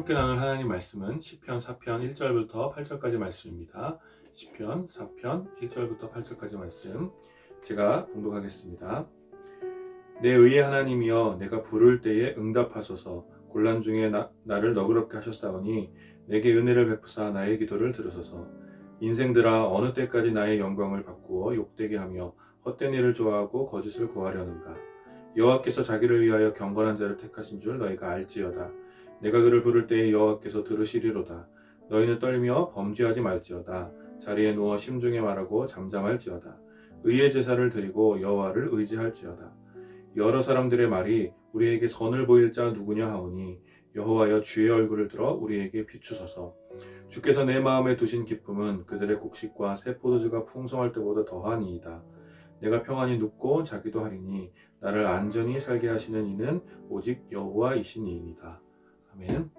함께 나눌 하나님 말씀은 시편 4편 1절부터 8절까지 말씀입니다. 시편 4편 1절부터 8절까지 말씀 제가 봉독하겠습니다. 내 의의 하나님이여, 내가 부를 때에 응답하소서. 곤란 중에 나를 너그럽게 하셨사오니 내게 은혜를 베푸사 나의 기도를 들으소서. 인생들아, 어느 때까지 나의 영광을 바꾸어 욕되게 하며 헛된 일을 좋아하고 거짓을 구하려는가. 여호와께서 자기를 위하여 경건한 자를 택하신 줄 너희가 알지어다. 내가 그를 부를 때에 여호와께서 들으시리로다. 너희는 떨며 범죄하지 말지어다. 자리에 누워 심중에 말하고 잠잠할지어다. 의의 제사를 드리고 여호와를 의지할지어다. 여러 사람들의 말이 우리에게 선을 보일 자 누구냐 하오니 여호와여, 주의 얼굴을 들어 우리에게 비추소서. 주께서 내 마음에 두신 기쁨은 그들의 곡식과 새 포도주가 풍성할 때보다 더하니이다. 내가 평안히 눕고 자기도 하리니 나를 안전히 살게 하시는 이는 오직 여호와이시니이다. 아멘.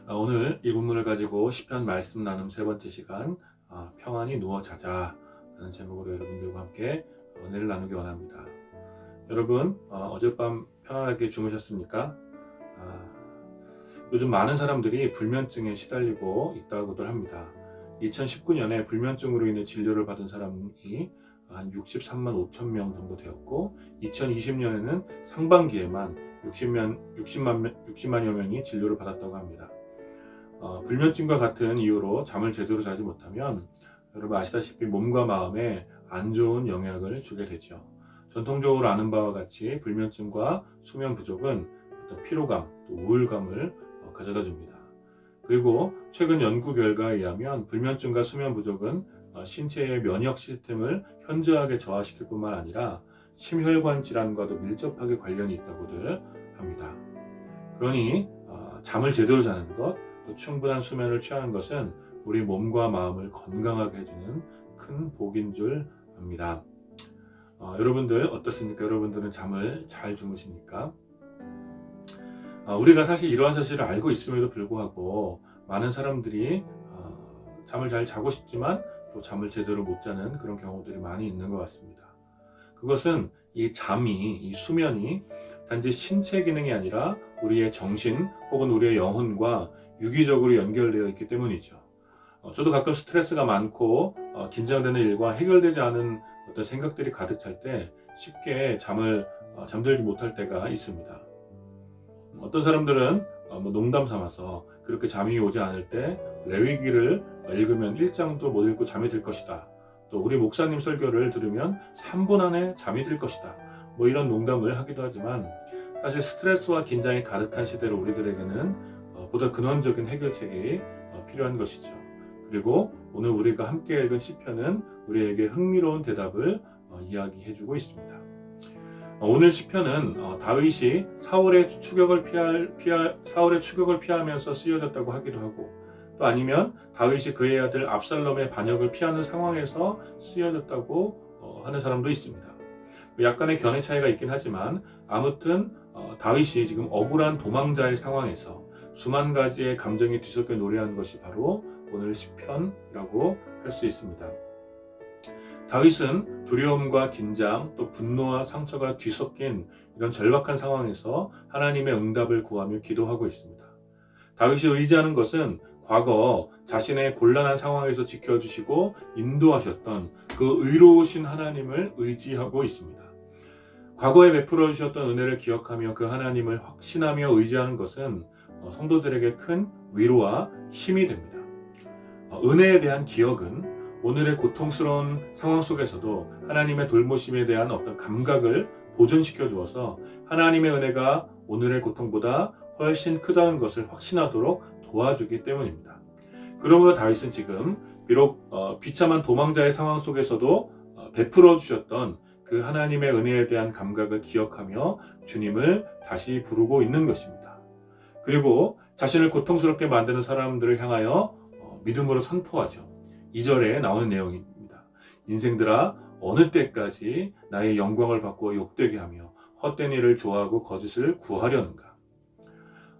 오늘 이 본문을 가지고 시편 말씀 나눔 세 번째 시간, 평안히 누워 자자 라는 제목으로 여러분들과 함께 은혜를 나누기 원합니다. 여러분, 어젯밤 편안하게 주무셨습니까? 요즘 많은 사람들이 불면증에 시달리고 있다고들 합니다. 2019년에 불면증으로 인해 진료를 받은 사람이 한 63만 5천 명 정도 되었고, 2020년에는 상반기에만 60만여 명이 진료를 받았다고 합니다. 불면증과 같은 이유로 잠을 제대로 자지 못하면 여러분 아시다시피 몸과 마음에 안 좋은 영향을 주게 되죠. 전통적으로 아는 바와 같이 불면증과 수면 부족은 어떤 피로감, 또 우울감을 가져다 줍니다. 그리고 최근 연구 결과에 의하면 불면증과 수면 부족은 신체의 면역 시스템을 현저하게 저하시킬 뿐만 아니라 심혈관 질환과도 밀접하게 관련이 있다고들 합니다. 그러니 잠을 제대로 자는 것, 또 충분한 수면을 취하는 것은 우리 몸과 마음을 건강하게 해주는 큰 복인 줄 압니다. 여러분들 어떻습니까? 여러분들은 잠을 잘 주무십니까? 우리가 사실 이러한 사실을 알고 있음에도 불구하고 많은 사람들이 잠을 잘 자고 싶지만 또 잠을 제대로 못 자는 그런 경우들이 많이 있는 것 같습니다. 그것은 이 수면이 단지 신체 기능이 아니라 우리의 정신 혹은 우리의 영혼과 유기적으로 연결되어 있기 때문이죠. 저도 가끔 스트레스가 많고 긴장되는 일과 해결되지 않은 어떤 생각들이 가득 찰 때 쉽게 잠들지 못할 때가 있습니다. 어떤 사람들은 농담 삼아서 그렇게 잠이 오지 않을 때 레위기를 읽으면 1장도 못 읽고 잠이 들 것이다. 또 우리 목사님 설교를 들으면 3분 안에 잠이 들 것이다. 이런 농담을 하기도 하지만 사실 스트레스와 긴장이 가득한 시대로 우리들에게는 보다 근원적인 해결책이 필요한 것이죠. 그리고 오늘 우리가 함께 읽은 시편은 우리에게 흥미로운 대답을 이야기해주고 있습니다. 오늘 시편은 다윗이 사울의 추격을 피하면서 쓰여졌다고 하기도 하고, 또 아니면 다윗이 그의 아들 압살롬의 반역을 피하는 상황에서 쓰여졌다고 하는 사람도 있습니다. 약간의 견해 차이가 있긴 하지만 아무튼 다윗이 지금 억울한 도망자의 상황에서 수만 가지의 감정이 뒤섞여 노래한 것이 바로 오늘 시편이라고 할 수 있습니다. 다윗은 두려움과 긴장, 또 분노와 상처가 뒤섞인 이런 절박한 상황에서 하나님의 응답을 구하며 기도하고 있습니다. 다윗이 의지하는 것은 과거 자신의 곤란한 상황에서 지켜주시고 인도하셨던 그 의로우신 하나님을 의지하고 있습니다. 과거에 베풀어 주셨던 은혜를 기억하며 그 하나님을 확신하며 의지하는 것은 성도들에게 큰 위로와 힘이 됩니다. 은혜에 대한 기억은 오늘의 고통스러운 상황 속에서도 하나님의 돌보심에 대한 어떤 감각을 보존시켜 주어서 하나님의 은혜가 오늘의 고통보다 훨씬 크다는 것을 확신하도록 도와주기 때문입니다. 그러므로 다윗은 지금 비록 비참한 도망자의 상황 속에서도 베풀어 주셨던 그 하나님의 은혜에 대한 감각을 기억하며 주님을 다시 부르고 있는 것입니다. 그리고 자신을 고통스럽게 만드는 사람들을 향하여 믿음으로 선포하죠. 2절에 나오는 내용입니다. 인생들아, 어느 때까지 나의 영광을 바꾸어 욕되게 하며 헛된 일을 좋아하고 거짓을 구하려는가.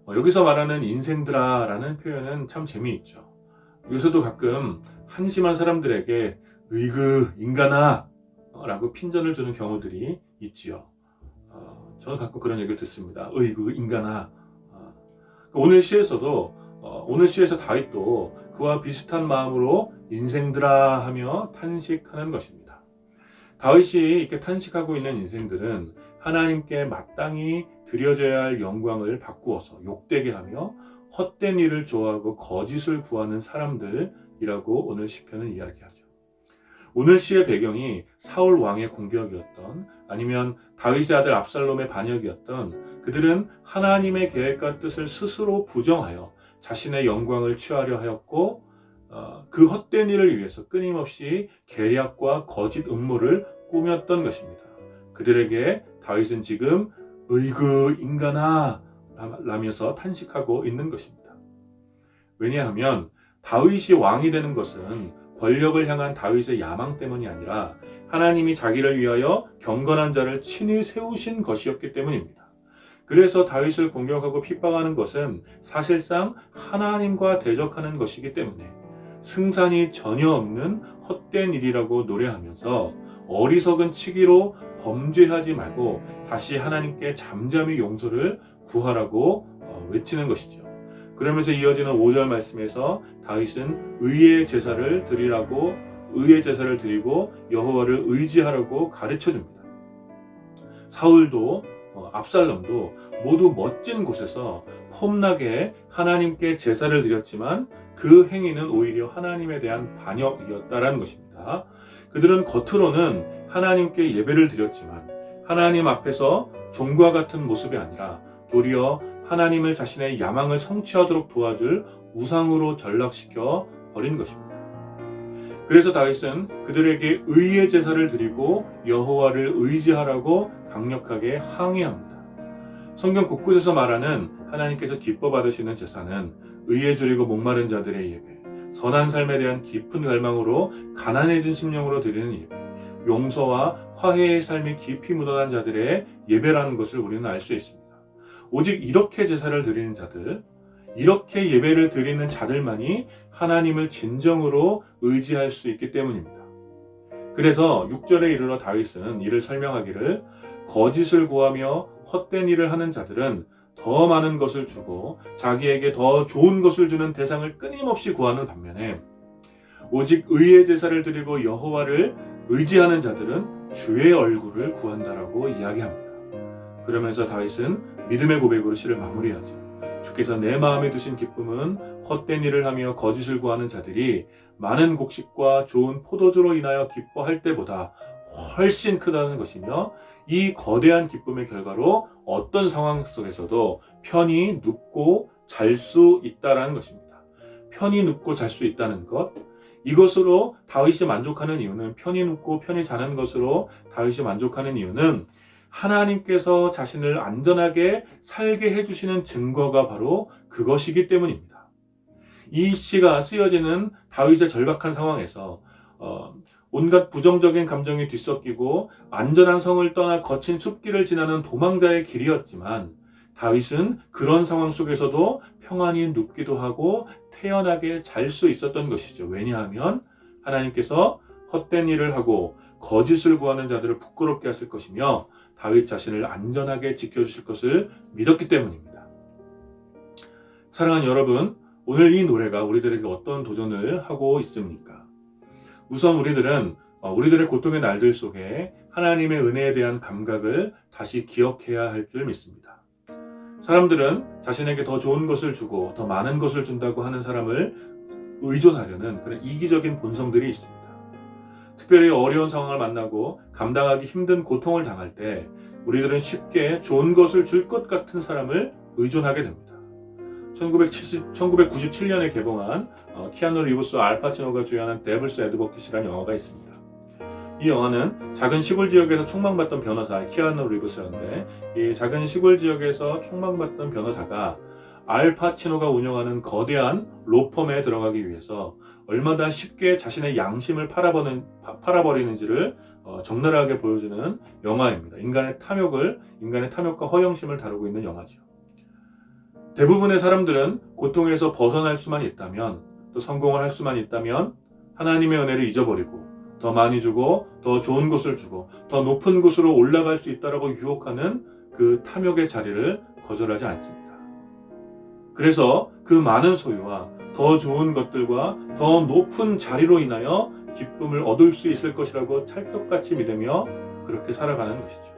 여기서 말하는 인생들아 라는 표현은 참 재미있죠. 여기서도 가끔 한심한 사람들에게 으이그 인간아 라고 핀전을 주는 경우들이 있지요. 저는 가끔 그런 얘기를 듣습니다. 으이그 인간아. 오늘 시에서 다윗도 그와 비슷한 마음으로 인생들아 하며 탄식하는 것입니다. 다윗이 이렇게 탄식하고 있는 인생들은 하나님께 마땅히 드려져야 할 영광을 바꾸어서 욕되게 하며 헛된 일을 좋아하고 거짓을 구하는 사람들이라고 오늘 시편은 이야기하죠. 오늘 시의 배경이 사울 왕의 공격이었던, 아니면 다윗의 아들 압살롬의 반역이었던, 그들은 하나님의 계획과 뜻을 스스로 부정하여 자신의 영광을 취하려 하였고, 그 헛된 일을 위해서 끊임없이 계략과 거짓 음모를 꾸몄던 것입니다. 그들에게 다윗은 지금 으이그 인간아 라면서 탄식하고 있는 것입니다. 왜냐하면 다윗이 왕이 되는 것은 권력을 향한 다윗의 야망 때문이 아니라 하나님이 자기를 위하여 경건한 자를 친히 세우신 것이었기 때문입니다. 그래서 다윗을 공격하고 핍박하는 것은 사실상 하나님과 대적하는 것이기 때문에 승산이 전혀 없는 헛된 일이라고 노래하면서 어리석은 치기로 범죄하지 말고 다시 하나님께 잠잠히 용서를 구하라고 외치는 것이죠. 그러면서 이어지는 5절 말씀에서 다윗은 의의 제사를 드리고 여호와를 의지하라고 가르쳐 줍니다. 사울도 압살롬도 모두 멋진 곳에서 폼나게 하나님께 제사를 드렸지만 그 행위는 오히려 하나님에 대한 반역이었다라는 것입니다. 그들은 겉으로는 하나님께 예배를 드렸지만 하나님 앞에서 종과 같은 모습이 아니라 도리어 하나님을 자신의 야망을 성취하도록 도와줄 우상으로 전락시켜 버린 것입니다. 그래서 다윗은 그들에게 의의 제사를 드리고 여호와를 의지하라고 강력하게 항의합니다. 성경 곳곳에서 말하는 하나님께서 기뻐 받으시는 제사는 의에 줄이고 목마른 자들의 예배, 선한 삶에 대한 깊은 갈망으로 가난해진 심령으로 드리는 예배, 용서와 화해의 삶이 깊이 묻어난 자들의 예배라는 것을 우리는 알 수 있습니다. 오직 이렇게 제사를 드리는 자들, 이렇게 예배를 드리는 자들만이 하나님을 진정으로 의지할 수 있기 때문입니다. 그래서 6절에 이르러 다윗은 이를 설명하기를, 거짓을 구하며 헛된 일을 하는 자들은 더 많은 것을 주고 자기에게 더 좋은 것을 주는 대상을 끊임없이 구하는 반면에 오직 의의 제사를 드리고 여호와를 의지하는 자들은 주의 얼굴을 구한다라고 이야기합니다. 그러면서 다윗은 믿음의 고백으로 시를 마무리하죠. 주께서 내 마음에 두신 기쁨은 헛된 일을 하며 거짓을 구하는 자들이 많은 곡식과 좋은 포도주로 인하여 기뻐할 때보다 훨씬 크다는 것이며, 이 거대한 기쁨의 결과로 어떤 상황 속에서도 편히 눕고 잘 수 있다는 것입니다. 편히 눕고 잘 수 있다는 것, 이것으로 다윗이 만족하는 이유는, 편히 눕고 편히 자는 것으로 다윗이 만족하는 이유는 하나님께서 자신을 안전하게 살게 해주시는 증거가 바로 그것이기 때문입니다. 이 시가 쓰여지는 다윗의 절박한 상황에서 온갖 부정적인 감정이 뒤섞이고 안전한 성을 떠나 거친 숲길을 지나는 도망자의 길이었지만, 다윗은 그런 상황 속에서도 평안히 눕기도 하고 태연하게 잘 수 있었던 것이죠. 왜냐하면 하나님께서 헛된 일을 하고 거짓을 구하는 자들을 부끄럽게 하실 것이며 다윗 자신을 안전하게 지켜주실 것을 믿었기 때문입니다. 사랑하는 여러분, 오늘 이 노래가 우리들에게 어떤 도전을 하고 있습니까? 우선 우리들의 고통의 날들 속에 하나님의 은혜에 대한 감각을 다시 기억해야 할 줄 믿습니다. 사람들은 자신에게 더 좋은 것을 주고 더 많은 것을 준다고 하는 사람을 의존하려는 그런 이기적인 본성들이 있습니다. 특별히 어려운 상황을 만나고 감당하기 힘든 고통을 당할 때 우리들은 쉽게 좋은 것을 줄 것 같은 사람을 의존하게 됩니다. 1997년에 개봉한 키아누 리브스와 알파치노가 주연한 데블스 애드보킷이라는 영화가 있습니다. 이 영화는 작은 시골 지역에서 총망받던 변호사 키아누 리브스였는데, 이 작은 시골 지역에서 총망받던 변호사가 알파치노가 운영하는 거대한 로펌에 들어가기 위해서 얼마나 쉽게 자신의 양심을 팔아버리는지를 적나라하게 보여주는 영화입니다. 인간의 탐욕과 허영심을 다루고 있는 영화죠. 대부분의 사람들은 고통에서 벗어날 수만 있다면, 또 성공을 할 수만 있다면 하나님의 은혜를 잊어버리고 더 많이 주고 더 좋은 것을 주고 더 높은 곳으로 올라갈 수 있다라고 유혹하는 그 탐욕의 자리를 거절하지 않습니다. 그래서 그 많은 소유와 더 좋은 것들과 더 높은 자리로 인하여 기쁨을 얻을 수 있을 것이라고 찰떡같이 믿으며 그렇게 살아가는 것이죠.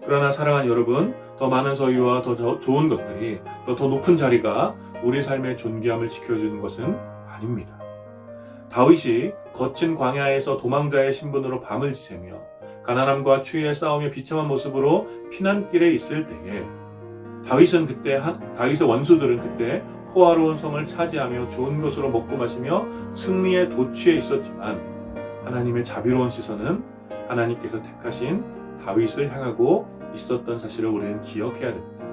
그러나 사랑하는 여러분, 더 많은 소유와 더 좋은 것들이 더 높은 자리가 우리 삶의 존귀함을 지켜주는 것은 아닙니다. 다윗이 거친 광야에서 도망자의 신분으로 밤을 지새며 가난함과 추위에 싸우며 비참한 모습으로 피난길에 있을 때에 다윗의 원수들은 그때 호화로운 성을 차지하며 좋은 것으로 먹고 마시며 승리에 도취해 있었지만 하나님의 자비로운 시선은 하나님께서 택하신 다윗을 향하고 있었던 사실을 우리는 기억해야 됩니다.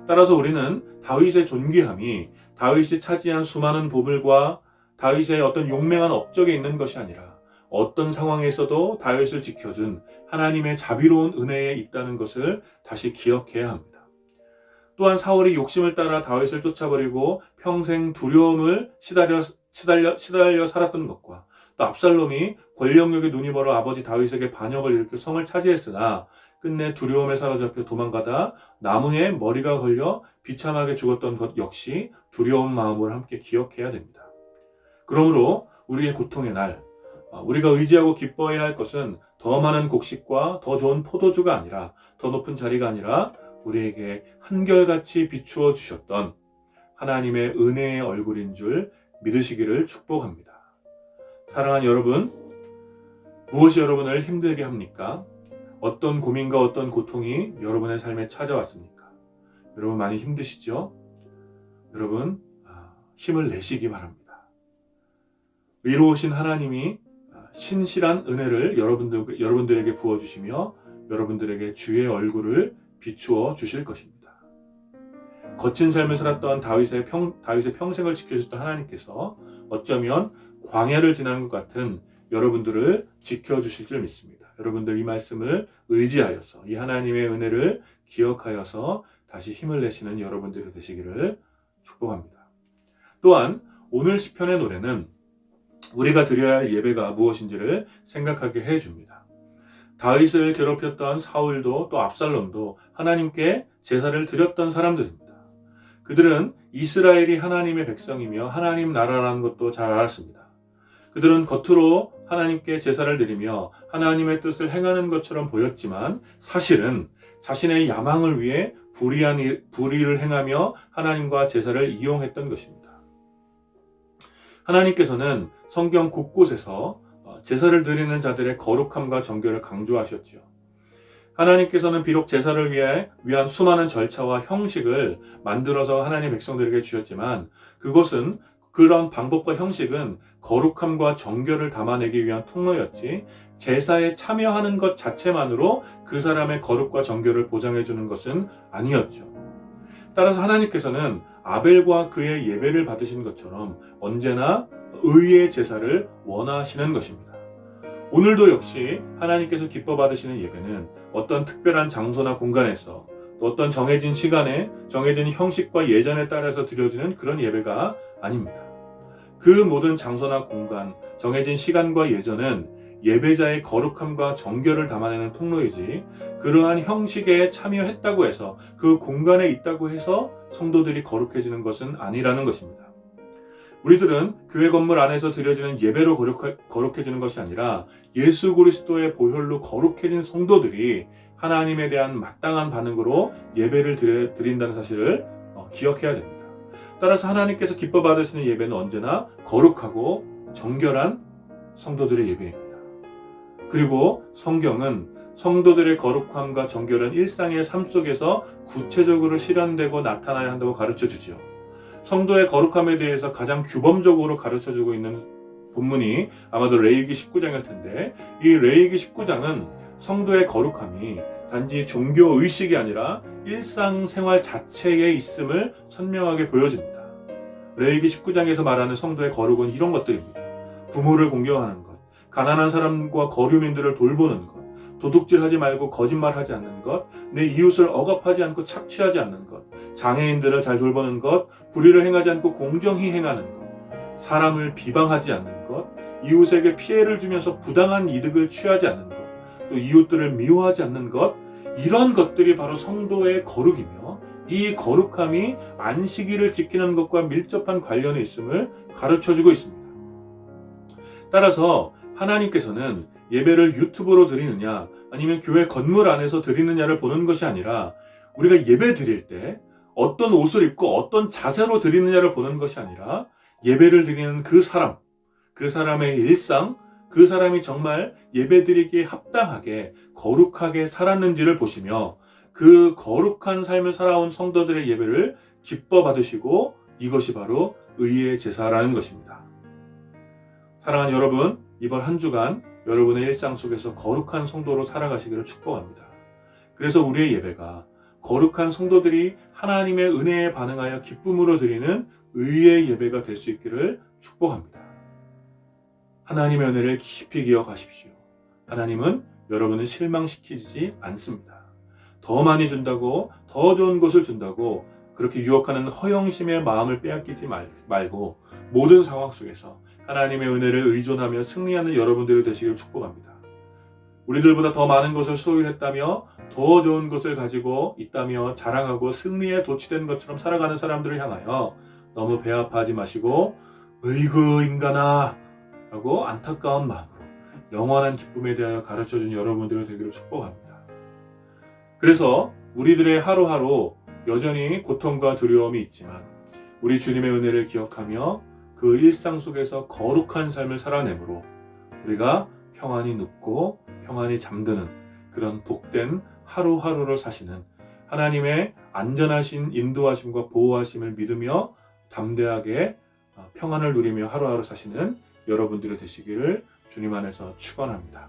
따라서 우리는 다윗의 존귀함이 다윗이 차지한 수많은 보물과 다윗의 어떤 용맹한 업적에 있는 것이 아니라 어떤 상황에서도 다윗을 지켜준 하나님의 자비로운 은혜에 있다는 것을 다시 기억해야 합니다. 또한 사울이 욕심을 따라 다윗을 쫓아버리고 평생 두려움을 시달려 살았던 것과 또 압살롬이 권력욕에 눈이 멀어 아버지 다윗에게 반역을 일으켜 성을 차지했으나 끝내 두려움에 사로잡혀 도망가다 나무에 머리가 걸려 비참하게 죽었던 것 역시 두려운 마음으로 함께 기억해야 됩니다. 그러므로 우리의 고통의 날, 우리가 의지하고 기뻐해야 할 것은 더 많은 곡식과 더 좋은 포도주가 아니라 더 높은 자리가 아니라 우리에게 한결같이 비추어 주셨던 하나님의 은혜의 얼굴인 줄 믿으시기를 축복합니다. 사랑하는 여러분, 무엇이 여러분을 힘들게 합니까? 어떤 고민과 어떤 고통이 여러분의 삶에 찾아왔습니까? 여러분 많이 힘드시죠? 여러분 힘을 내시기 바랍니다. 의로우신 하나님이 신실한 은혜를 여러분들에게 부어주시며 여러분들에게 주의 얼굴을 비추어 주실 것입니다. 거친 삶을 살았던 다윗의 평생을 지켜주셨던 하나님께서 어쩌면 광야를 지난 것 같은 여러분들을 지켜주실 줄 믿습니다. 여러분들 이 말씀을 의지하여서 이 하나님의 은혜를 기억하여서 다시 힘을 내시는 여러분들이 되시기를 축복합니다. 또한 오늘 시편의 노래는 우리가 드려야 할 예배가 무엇인지를 생각하게 해줍니다. 다윗을 괴롭혔던 사울도 또 압살롬도 하나님께 제사를 드렸던 사람들입니다. 그들은 이스라엘이 하나님의 백성이며 하나님 나라라는 것도 잘 알았습니다. 그들은 겉으로 하나님께 제사를 드리며 하나님의 뜻을 행하는 것처럼 보였지만 사실은 자신의 야망을 위해 불의를 행하며 하나님과 제사를 이용했던 것입니다. 하나님께서는 성경 곳곳에서 제사를 드리는 자들의 거룩함과 정결을 강조하셨지요. 하나님께서는 비록 제사를 위한 수많은 절차와 형식을 만들어서 하나님의 백성들에게 주셨지만 그런 방법과 형식은 거룩함과 정결을 담아내기 위한 통로였지 제사에 참여하는 것 자체만으로 그 사람의 거룩과 정결을 보장해 주는 것은 아니었죠. 따라서 하나님께서는 아벨과 그의 예배를 받으신 것처럼 언제나 의의 제사를 원하시는 것입니다. 오늘도 역시 하나님께서 기뻐 받으시는 예배는 어떤 특별한 장소나 공간에서 또 어떤 정해진 시간에 정해진 형식과 예전에 따라서 드려지는 그런 예배가 아닙니다. 그 모든 장소나 공간, 정해진 시간과 예전은 예배자의 거룩함과 정결을 담아내는 통로이지 그러한 형식에 참여했다고 해서 그 공간에 있다고 해서 성도들이 거룩해지는 것은 아니라는 것입니다. 우리들은 교회 건물 안에서 드려지는 예배로 거룩해지는 것이 아니라 예수 그리스도의 보혈로 거룩해진 성도들이 하나님에 대한 마땅한 반응으로 예배를 드린다는 사실을 기억해야 됩니다. 따라서 하나님께서 기뻐 받으시는 예배는 언제나 거룩하고 정결한 성도들의 예배입니다. 그리고 성경은 성도들의 거룩함과 정결은 일상의 삶 속에서 구체적으로 실현되고 나타나야 한다고 가르쳐주지요. 성도의 거룩함에 대해서 가장 규범적으로 가르쳐주고 있는 본문이 아마도 레위기 19장일 텐데 이 레위기 19장은 성도의 거룩함이 단지 종교 의식이 아니라 일상생활 자체에 있음을 선명하게 보여줍니다. 레위기 19장에서 말하는 성도의 거룩은 이런 것들입니다. 부모를 공경하는 것, 가난한 사람과 거류민들을 돌보는 것, 도둑질하지 말고 거짓말하지 않는 것, 내 이웃을 억압하지 않고 착취하지 않는 것, 장애인들을 잘 돌보는 것, 불의를 행하지 않고 공정히 행하는 것, 사람을 비방하지 않는 것, 이웃에게 피해를 주면서 부당한 이득을 취하지 않는 것, 또 이웃들을 미워하지 않는 것, 이런 것들이 바로 성도의 거룩이며 이 거룩함이 안식일을 지키는 것과 밀접한 관련이 있음을 가르쳐주고 있습니다. 따라서 하나님께서는 예배를 유튜브로 드리느냐 아니면 교회 건물 안에서 드리느냐를 보는 것이 아니라 우리가 예배 드릴 때 어떤 옷을 입고 어떤 자세로 드리느냐를 보는 것이 아니라 예배를 드리는 그 사람의 일상, 그 사람이 정말 예배 드리기에 합당하게 거룩하게 살았는지를 보시며 그 거룩한 삶을 살아온 성도들의 예배를 기뻐 받으시고 이것이 바로 의의 제사라는 것입니다. 사랑하는 여러분, 이번 한 주간 여러분의 일상 속에서 거룩한 성도로 살아가시기를 축복합니다. 그래서 우리의 예배가 거룩한 성도들이 하나님의 은혜에 반응하여 기쁨으로 드리는 의의 예배가 될 수 있기를 축복합니다. 하나님의 은혜를 깊이 기억하십시오. 하나님은 여러분을 실망시키지 않습니다. 더 많이 준다고, 더 좋은 것을 준다고 그렇게 유혹하는 허영심의 마음을 빼앗기지 말고 모든 상황 속에서 하나님의 은혜를 의존하며 승리하는 여러분들이 되시길 축복합니다. 우리들보다 더 많은 것을 소유했다며 더 좋은 것을 가지고 있다며 자랑하고 승리에 도취된 것처럼 살아가는 사람들을 향하여 너무 배아파하지 마시고 으이구 인간아 라고 안타까운 마음으로 영원한 기쁨에 대하여 가르쳐준 여러분들이 되기를 축복합니다. 그래서 우리들의 하루하루 여전히 고통과 두려움이 있지만 우리 주님의 은혜를 기억하며 그 일상 속에서 거룩한 삶을 살아내므로 우리가 평안히 눕고 평안히 잠드는 그런 복된 하루하루를 사시는 하나님의 안전하신 인도하심과 보호하심을 믿으며 담대하게 평안을 누리며 하루하루 사시는 여러분들이 되시기를 주님 안에서 축원합니다.